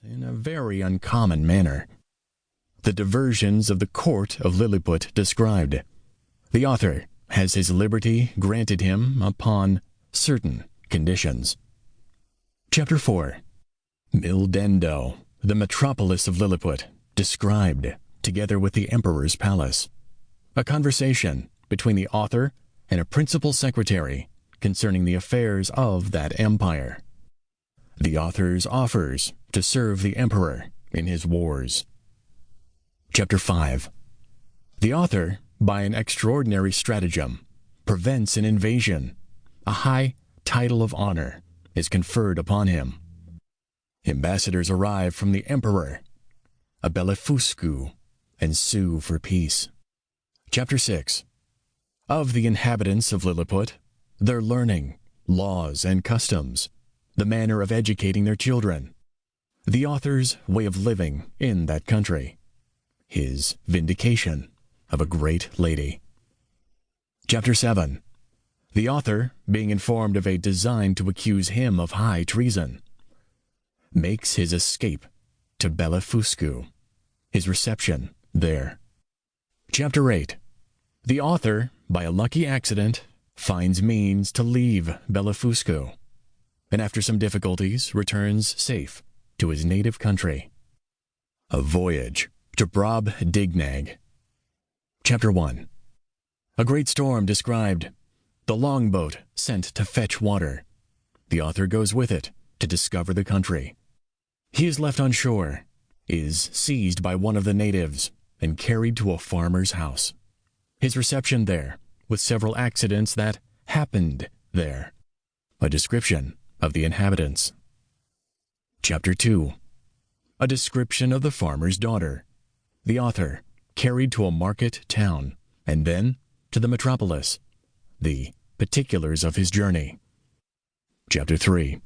in a very uncommon manner. The diversions of the court of Lilliput described. The author has his liberty granted him upon certain conditions. Chapter 4. Mildendo, the metropolis of Lilliput, described, together with the emperor's palace. A conversation between the author and a principal secretary concerning the affairs of that empire. The author's offers to serve the emperor in his wars. Chapter 5. The author, by an extraordinary stratagem, prevents an invasion. A high title of honor is conferred upon him. Ambassadors arrive from the emperor. A bellifuscu ensue for peace. Chapter 6. Of the inhabitants of Lilliput, their learning, laws, and customs, the manner of educating their children, the author's way of living in that country, his vindication of a great lady. Chapter 7. The author, being informed of a design to accuse him of high treason, makes his escape to Bellifuscu, his reception there. Chapter 8. The author, by a lucky accident, finds means to leave Bellifuscu, and after some difficulties returns safe to his native country. A voyage to Brobdingnag. Chapter 1. A great storm described. The longboat sent to fetch water. The author goes with it to discover the country. He is left on shore, is seized by one of the natives, and carried to a farmer's house. His reception there, with several accidents that happened there. A description of the inhabitants. Chapter 2. A description of the farmer's daughter. The author, carried to a market town, and then to the metropolis. The particulars of his journey. Chapter 3.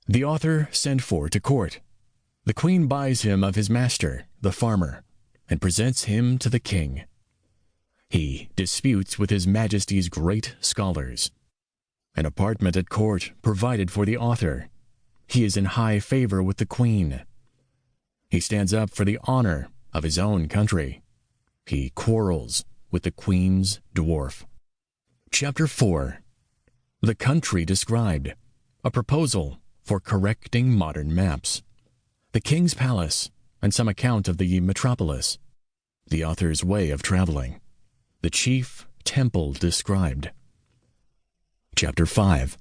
The author sent for to court. The queen buys him of his master, the farmer, and presents him to the king. He disputes with his majesty's great scholars. An apartment at court provided for the author. He is in high favor with the queen. He stands up for the honor of his own country. He quarrels with the queen's dwarf. Chapter 4. The country described. A proposal for correcting modern maps. The king's palace, and some account of the metropolis. The author's way of traveling. The chief temple described. Chapter 5.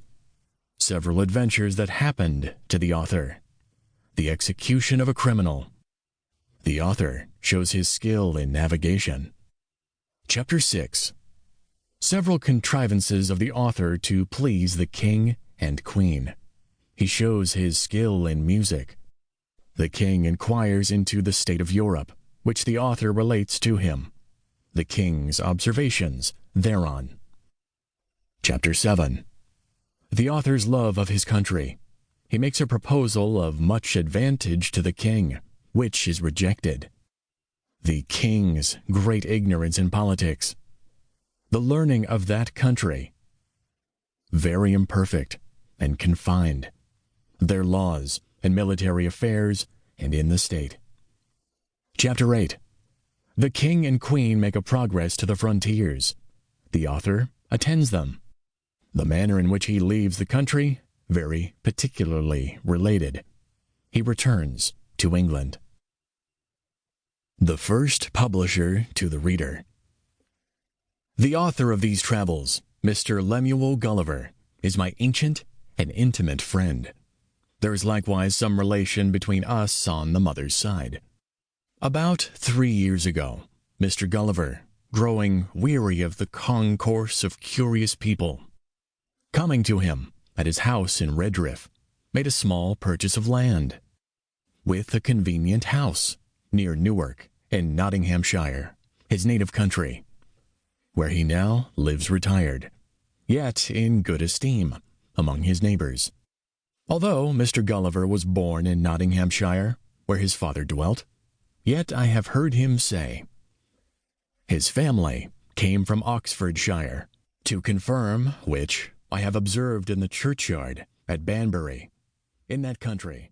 Several adventures that happened to the author. The execution of a criminal. The author shows his skill in navigation. Chapter 6. Several contrivances of the author to please the king and queen. He shows his skill in music. The king inquires into the state of Europe, which the author relates to him. The king's observations thereon. Chapter 7. The author's love of his country. He makes a proposal of much advantage to the king, which is rejected. The king's great ignorance in politics. The learning of that country. Very imperfect and confined. Their laws and military affairs and in the state. Chapter 8. The king and queen make a progress to the frontiers. The author attends them. The manner in which he leaves the country, very particularly related. He returns to England. The first publisher to the reader. The author of these travels, Mr. Lemuel Gulliver, is my ancient and intimate friend. There is likewise some relation between us on the mother's side. About 3 years ago, Mr. Gulliver, growing weary of the concourse of curious people, coming to him at his house in Redriff, made a small purchase of land, with a convenient house near Newark in Nottinghamshire, his native country, where he now lives retired, yet in good esteem among his neighbors. Although Mr. Gulliver was born in Nottinghamshire, where his father dwelt, yet I have heard him say his family came from Oxfordshire, to confirm which I have observed in the churchyard at Banbury, in that country,